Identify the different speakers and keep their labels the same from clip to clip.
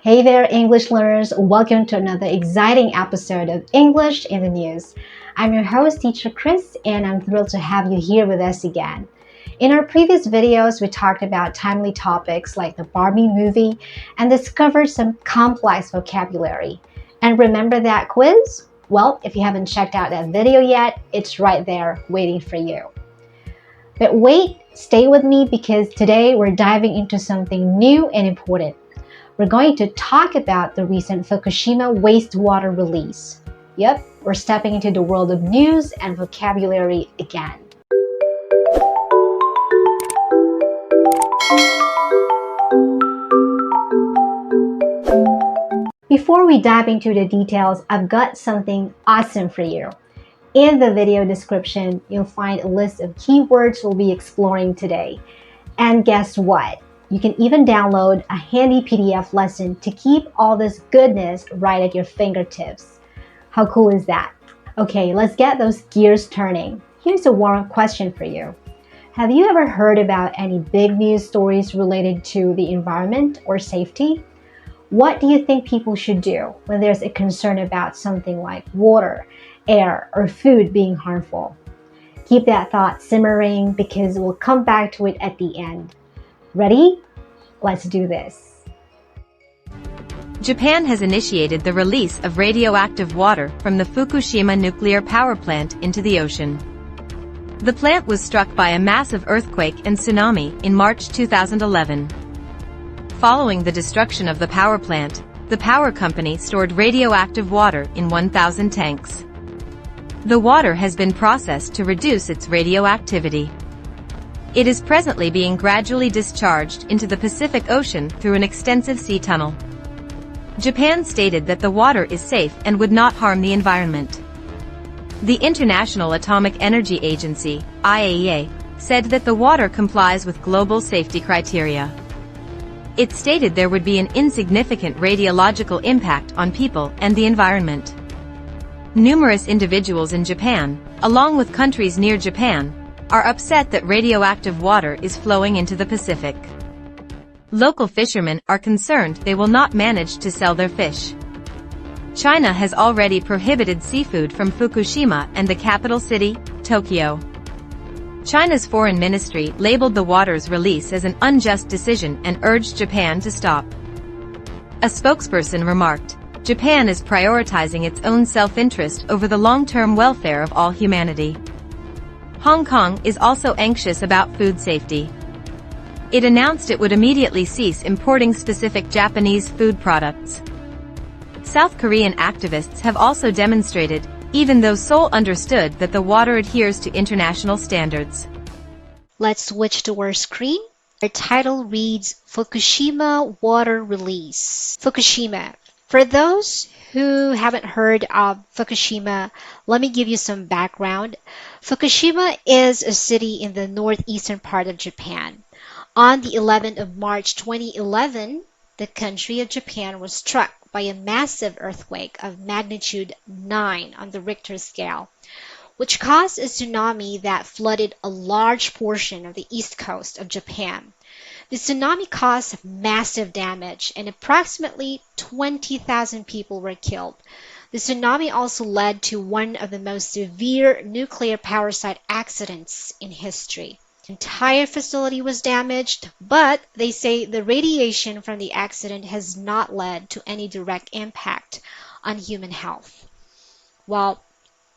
Speaker 1: Hey there, English learners. Welcome to another exciting episode of English in the News. I'm your host, Teacher Chris, and I'm thrilled to have you here with us again. In our previous videos, we talked about timely topics like the Barbie movie and discovered some complex vocabulary. And remember that quiz? Well, if you haven't checked out that video yet, it's right there waiting for you. But wait, stay with me because today we're diving into something new and important. We're going to talk about the recent Fukushima wastewater release. Yep, we're stepping into the world of news and vocabulary again. Before we dive into the details, I've got something awesome for you. In the video description, you'll find a list of keywords we'll be exploring today. And guess what? You can even download a handy PDF lesson to keep all this goodness right at your fingertips. How cool is that? Okay, let's get those gears turning. Here's a warm-up question for you. Have you ever heard about any big news stories related to the environment or safety? What do you think people should do when there's a concern about something like water, air, or food being harmful? Keep that thought simmering because we'll come back to it at the end. Ready? Let's do this.
Speaker 2: Japan has initiated the release of radioactive water from the Fukushima nuclear power plant into the ocean. The plant was struck by a massive earthquake and tsunami in March 2011. Following the destruction of the power plant, the power company stored radioactive water in 1,000 tanks. The water has been processed to reduce its radioactivity. It is presently being gradually discharged into the Pacific Ocean through an extensive sea tunnel. Japan stated that the water is safe and would not harm the environment. The International Atomic Energy Agency, IAEA, said that the water complies with global safety criteria. It stated there would be an insignificant radiological impact on people and the environment. Numerous individuals in Japan, along with countries near Japan, are upset that radioactive water is flowing into the Pacific. Local fishermen are concerned they will not manage to sell their fish. China has already prohibited seafood from Fukushima and the capital city, Tokyo. China's foreign ministry labeled the water's release as an unjust decision and urged Japan to stop. A spokesperson remarked, "Japan is prioritizing its own self-interest over the long-term welfare of all humanity." Hong Kong is also anxious about food safety. It announced it would immediately cease importing specific Japanese food products. South Korean activists have also demonstrated, even though Seoul understood that the water adheres to international standards.
Speaker 1: Let's switch to our screen. Our title reads Fukushima Water Release. Fukushima. For those who haven't heard of Fukushima, let me give you some background. Fukushima is a city in the northeastern part of Japan. On the 11th of March 2011, the country of Japan was struck by a massive earthquake of magnitude 9 on the Richter scale, which caused a tsunami that flooded a large portion of the east coast of Japan. The tsunami caused massive damage and approximately 20,000 people were killed. The tsunami also led to one of the most severe nuclear power site accidents in history. The entire facility was damaged, but they say the radiation from the accident has not led to any direct impact on human health. Well,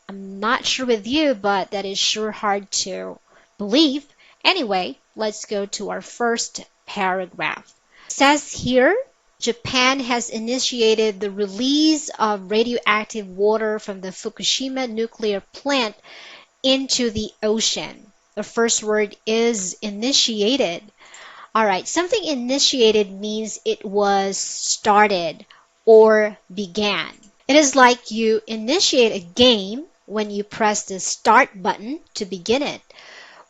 Speaker 1: I'm not sure with you, but that is sure hard to believe. Anyway, let's go to our first paragraph. It says here, Japan has initiated the release of radioactive water from the Fukushima nuclear plant into the ocean. The first word is initiated. All right, something initiated means it was started or began. It is like you initiate a game when you press the start button to begin it.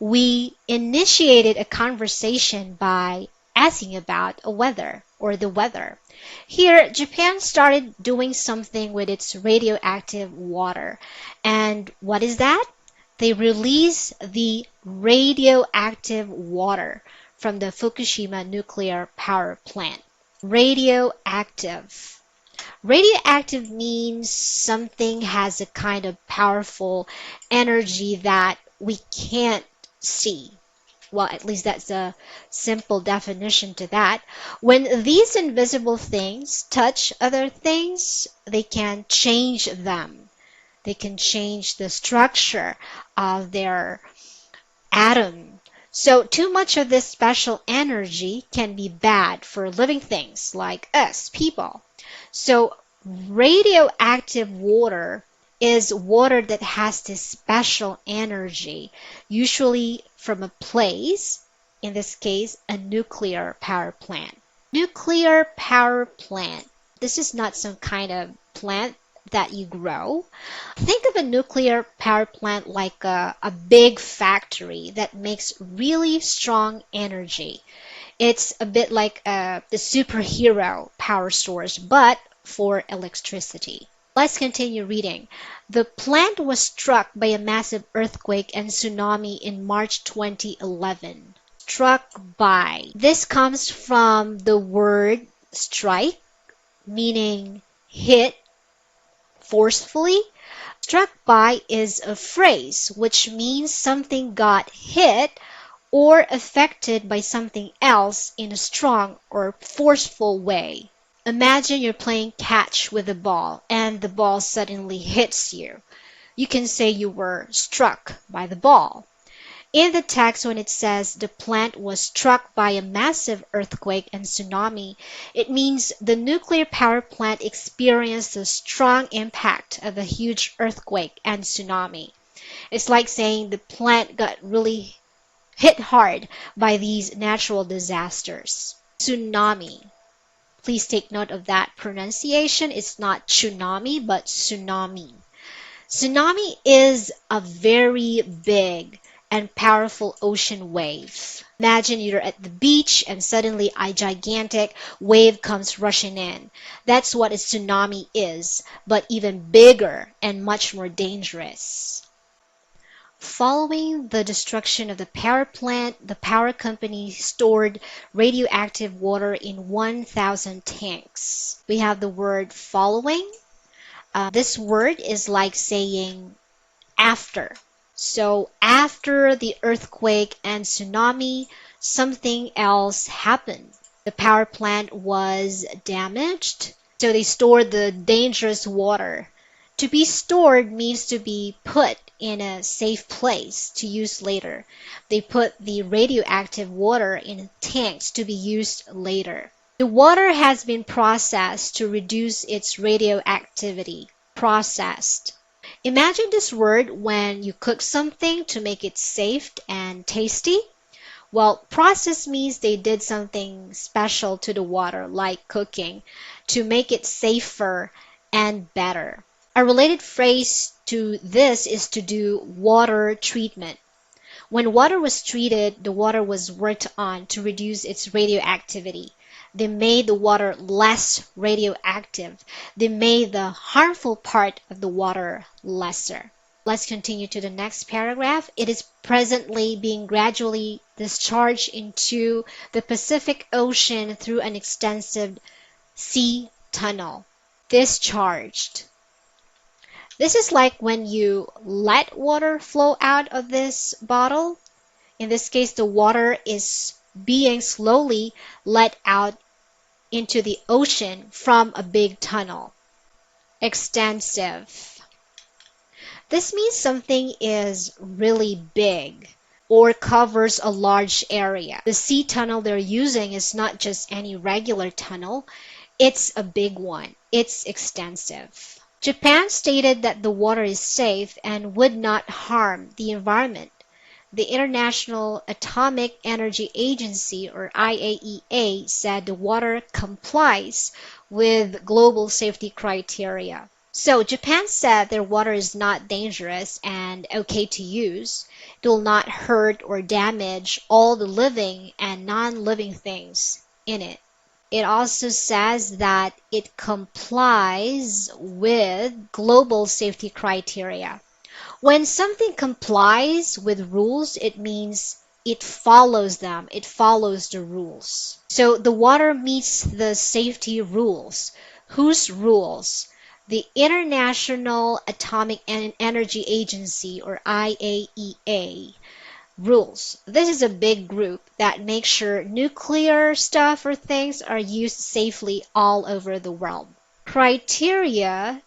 Speaker 1: We initiated a conversation by asking about the weather. Here, Japan started doing something with its radioactive water. And what is that? They released the radioactive water from the Fukushima nuclear power plant. Radioactive. Radioactive means something has a kind of powerful energy that we can't see. Well, at least that's a simple definition to that. When these invisible things touch other things, they can change them. They can change the structure of their atom. So too much of this special energy can be bad for living things like us, people. So radioactive water is water that has this special energy, usually from a place, in this case, a nuclear power plant. Nuclear power plant. This is not some kind of plant that you grow. Think of a nuclear power plant like a big factory that makes really strong energy. It's a bit like the superhero power source, but for electricity. Let's continue reading. The plant was struck by a massive earthquake and tsunami in March 2011. Struck by. This comes from the word strike, meaning hit forcefully. Struck by is a phrase which means something got hit or affected by something else in a strong or forceful way. Imagine you're playing catch with a ball and the ball suddenly hits you. You can say you were struck by the ball. In the text, when it says the plant was struck by a massive earthquake and tsunami, it means the nuclear power plant experienced the strong impact of a huge earthquake and tsunami. It's like saying the plant got really hit hard by these natural disasters. Tsunami. Please take note of that pronunciation. It's not tsunami, but tsunami. Tsunami is a very big and powerful ocean wave. Imagine you're at the beach and suddenly a gigantic wave comes rushing in. That's what a tsunami is, but even bigger and much more dangerous. Following the destruction of the power plant, the power company stored radioactive water in 1,000 tanks. We have the word following. This word is like saying after. So after the earthquake and tsunami, something else happened. The power plant was damaged, so they stored the dangerous water. To be stored means to be put in a safe place to use later. They put the radioactive water in tanks to be used later. The water has been processed to reduce its radioactivity. Processed. Imagine this word when you cook something to make it safe and tasty. Well, process means they did something special to the water, like cooking, to make it safer and better. A related phrase to this is to do water treatment. When water was treated, the water was worked on to reduce its radioactivity. They made the water less radioactive. They made the harmful part of the water lesser. Let's continue to the next paragraph. It is presently being gradually discharged into the Pacific Ocean through an extensive sea tunnel. Discharged. This is like when you let water flow out of this bottle. In this case, the water is being slowly let out into the ocean from a big tunnel. Extensive. This means something is really big or covers a large area. The sea tunnel they're using is not just any regular tunnel, it's a big one. It's extensive. Japan stated that the water is safe and would not harm the environment. The International Atomic Energy Agency, or IAEA, said the water complies with global safety criteria. So Japan said their water is not dangerous and okay to use. It will not hurt or damage all the living and non-living things in it. It also says that it complies with global safety criteria. When something complies with rules, it means it follows them, it follows the rules. So the water meets the safety rules. Whose rules? The International Atomic Energy Agency, or IAEA, rules. This is a big group that makes sure nuclear stuff or things are used safely all over the world. Criteria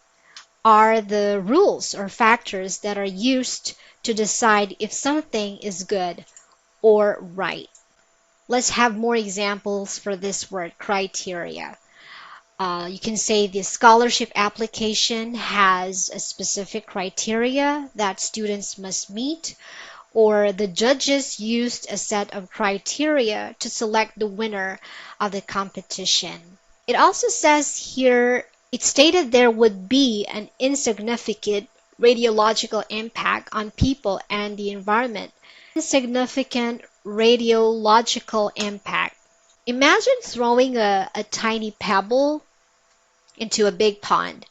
Speaker 1: are the rules or factors that are used to decide if something is good or right. Let's have more examples for this word, criteria. You can say the scholarship application has a specific criteria that students must meet, or the judges used a set of criteria to select the winner of the competition. It also says here, it stated there would be an insignificant radiological impact on people and the environment. Insignificant radiological impact. Imagine throwing a tiny pebble into a big pond.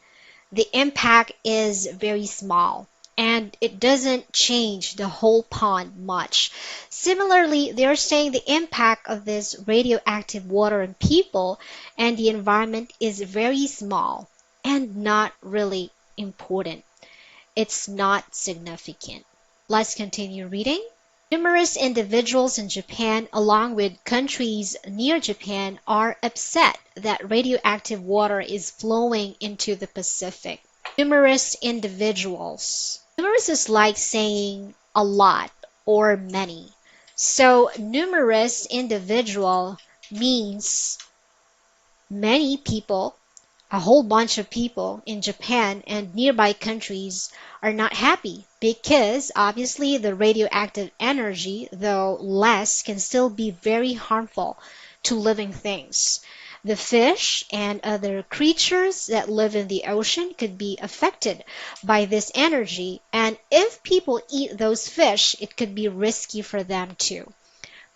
Speaker 1: The impact is very small and it doesn't change the whole pond much. Similarly, they're saying the impact of this radioactive water on people and the environment is very small and not really important. It's not significant. Let's continue reading. Numerous individuals in Japan, along with countries near Japan, are upset that radioactive water is flowing into the Pacific. Numerous individuals. Numerous is like saying a lot or many. So numerous individual means many people, a whole bunch of people in Japan and nearby countries are not happy because obviously the radioactive energy, though less, can still be very harmful to living things. The fish and other creatures that live in the ocean could be affected by this energy, and if people eat those fish, it could be risky for them too.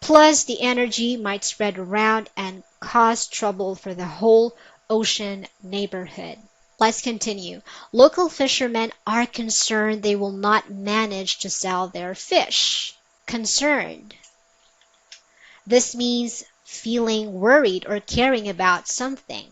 Speaker 1: Plus, the energy might spread around and cause trouble for the whole ocean neighborhood. Let's continue. Local fishermen are concerned they will not manage to sell their fish. Concerned. This means feeling worried or caring about something.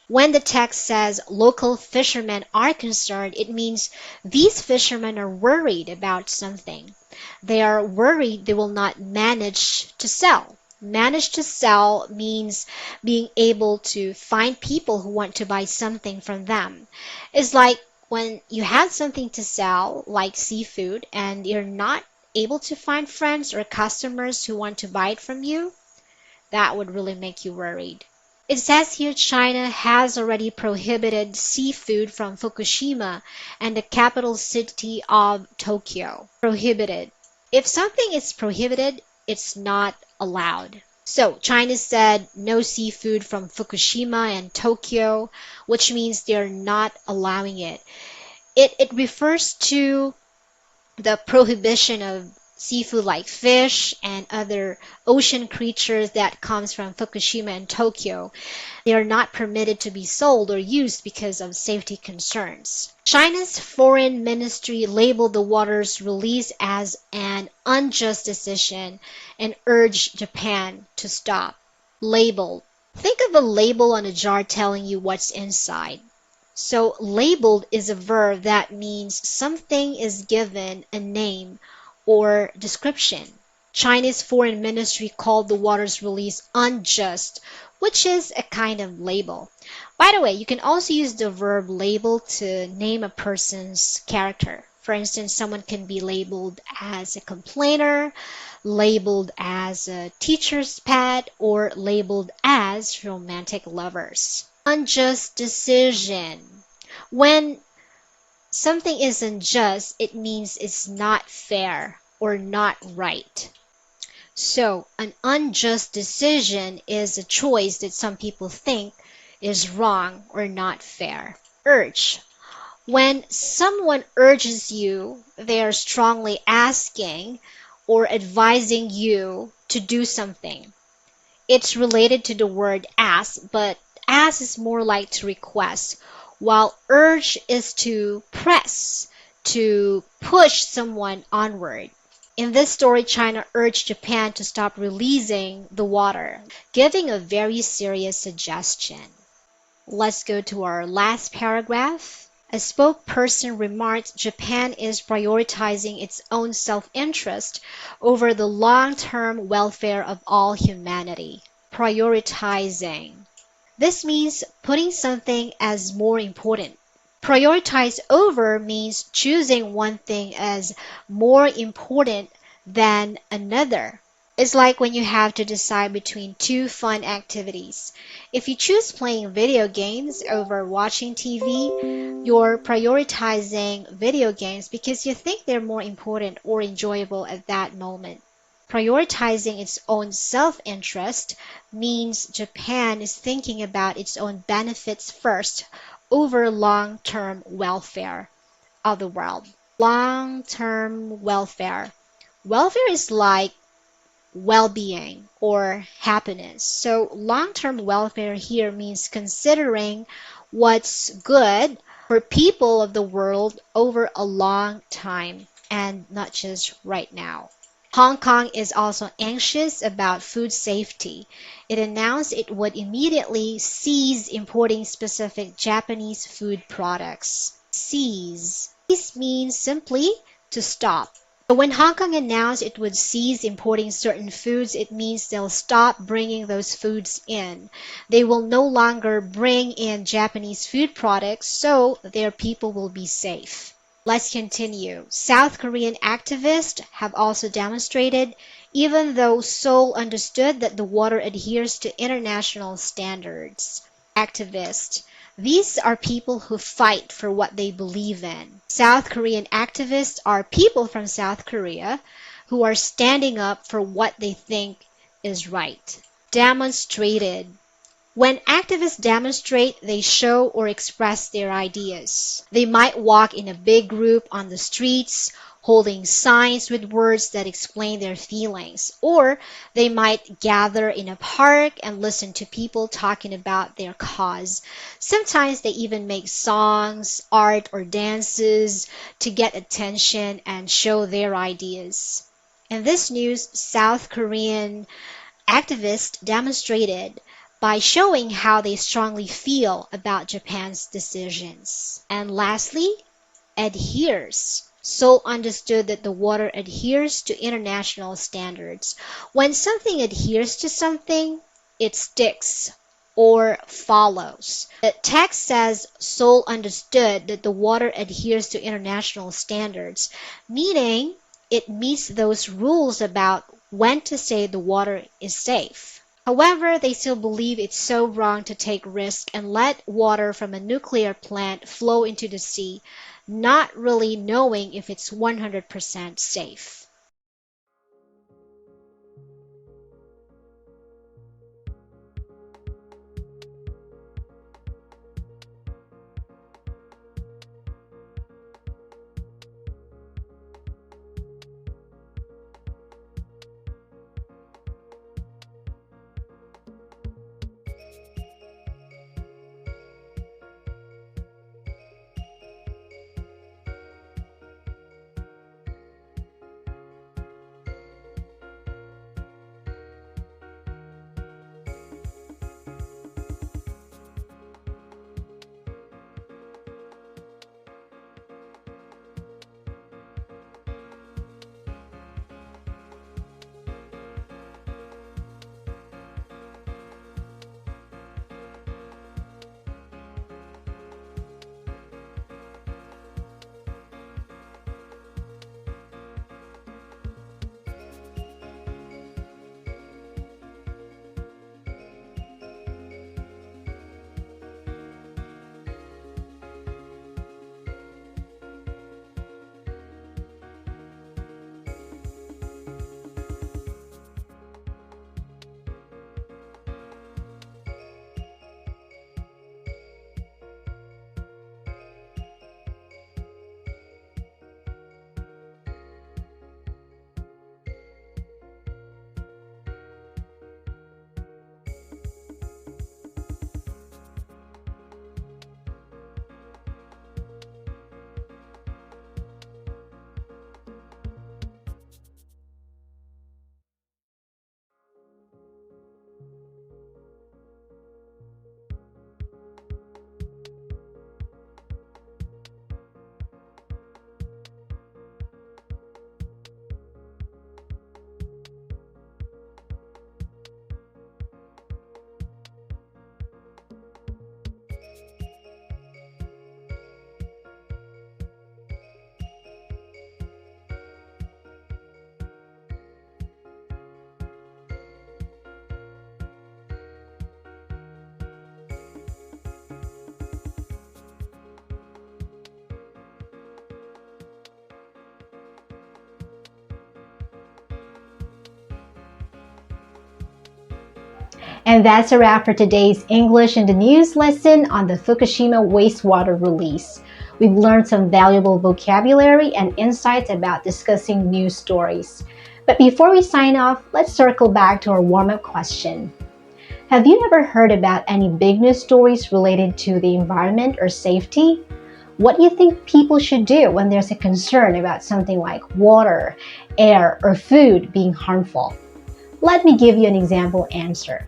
Speaker 1: When the text says local fishermen are concerned, it means these fishermen are worried about something. They are worried they will not manage to sell. Manage to sell means being able to find people who want to buy something from them. It's like when you have something to sell, like seafood, and you're not able to find friends or customers who want to buy it from you, that would really make you worried. It says here China has already prohibited seafood from Fukushima and the capital city of Tokyo. Prohibited. If something is prohibited, it's not allowed. So China said no seafood from Fukushima and Tokyo, which means they're not allowing it. It refers to the prohibition of seafood like fish and other ocean creatures that comes from Fukushima and Tokyo. They are not permitted to be sold or used because of safety concerns. China's foreign ministry labeled the water's release as an unjust decision and urged Japan to stop. Labeled. Think of a label on a jar telling you what's inside. So labeled is a verb that means something is given a name or description. China's foreign ministry called the water's release unjust, which is a kind of label. By the way, you can also use the verb label to name a person's character. For instance, someone can be labeled as a complainer, labeled as a teacher's pet, or labeled as romantic lovers. Unjust decision. When something is unjust, it means it's not fair or not right. So, an unjust decision is a choice that some people think is wrong or not fair. Urge. When someone urges you, they are strongly asking or advising you to do something. It's related to the word ask, but ask is more like to request, while urge is to press, to push someone onward. In this story, China urged Japan to stop releasing the water, giving a very serious suggestion. Let's go to our last paragraph. A spokesperson remarked Japan is prioritizing its own self-interest over the long-term welfare of all humanity. Prioritizing. This means putting something as more important. Prioritize over means choosing one thing as more important than another. It's like when you have to decide between two fun activities. If you choose playing video games over watching TV, you're prioritizing video games because you think they're more important or enjoyable at that moment. Prioritizing its own self-interest means Japan is thinking about its own benefits first over long-term welfare of the world. Long-term welfare. Welfare is like well-being or happiness. So long-term welfare here means considering what's good for people of the world over a long time and not just right now. Hong Kong is also anxious about food safety. It announced it would immediately cease importing specific Japanese food products. Cease. Cease means simply to stop. So when Hong Kong announced it would cease importing certain foods, it means they'll stop bringing those foods in. They will no longer bring in Japanese food products, so their people will be safe. Let's continue. South Korean activists have also demonstrated, even though Seoul understood that the water adheres to international standards. Activists. These are people who fight for what they believe in. South Korean activists are people from South Korea who are standing up for what they think is right. Demonstrated. When activists demonstrate, they show or express their ideas. They might walk in a big group on the streets, holding signs with words that explain their feelings, or they might gather in a park and listen to people talking about their cause. Sometimes they even make songs, art, or dances to get attention and show their ideas. In this news, South Korean activists demonstrated by showing how they strongly feel about Japan's decisions. And lastly, adheres. Seoul understood that the water adheres to international standards. When something adheres to something, it sticks or follows. The text says Seoul understood that the water adheres to international standards, meaning it meets those rules about when to say the water is safe. However, they still believe it's so wrong to take risks and let water from a nuclear plant flow into the sea, not really knowing if it's 100% safe. And that's a wrap for today's English in the News lesson on the Fukushima wastewater release. We've learned some valuable vocabulary and insights about discussing news stories. But before we sign off, let's circle back to our warm-up question. Have you ever heard about any big news stories related to the environment or safety? What do you think people should do when there's a concern about something like water, air, or food being harmful? Let me give you an example answer.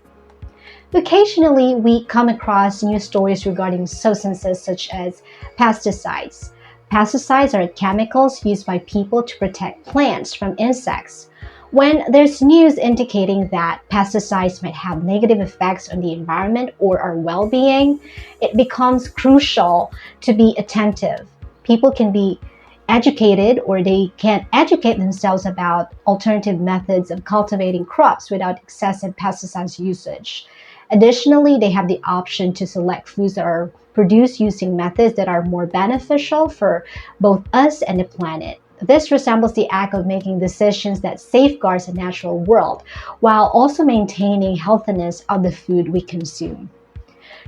Speaker 1: Occasionally, we come across news stories regarding substances such as pesticides. Pesticides are chemicals used by people to protect plants from insects. When there's news indicating that pesticides might have negative effects on the environment or our well-being, it becomes crucial to be attentive. People can be educated or they can educate themselves about alternative methods of cultivating crops without excessive pesticides usage. Additionally, they have the option to select foods that are produced using methods that are more beneficial for both us and the planet. This resembles the act of making decisions that safeguards the natural world while also maintaining healthiness of the food we consume.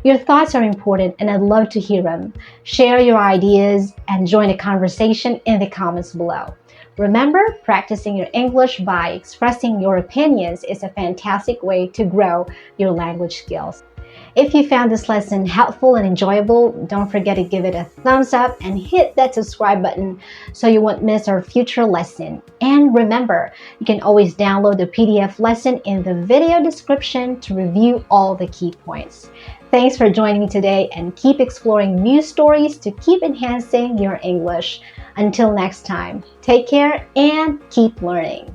Speaker 1: Your thoughts are important and I'd love to hear them. Share your ideas and join the conversation in the comments below. Remember, practicing your English by expressing your opinions is a fantastic way to grow your language skills. If you found this lesson helpful and enjoyable, don't forget to give it a thumbs up and hit that subscribe button so you won't miss our future lesson. And remember, you can always download the PDF lesson in the video description to review all the key points. Thanks for joining me today and keep exploring news stories to keep enhancing your English. Until next time, take care and keep learning.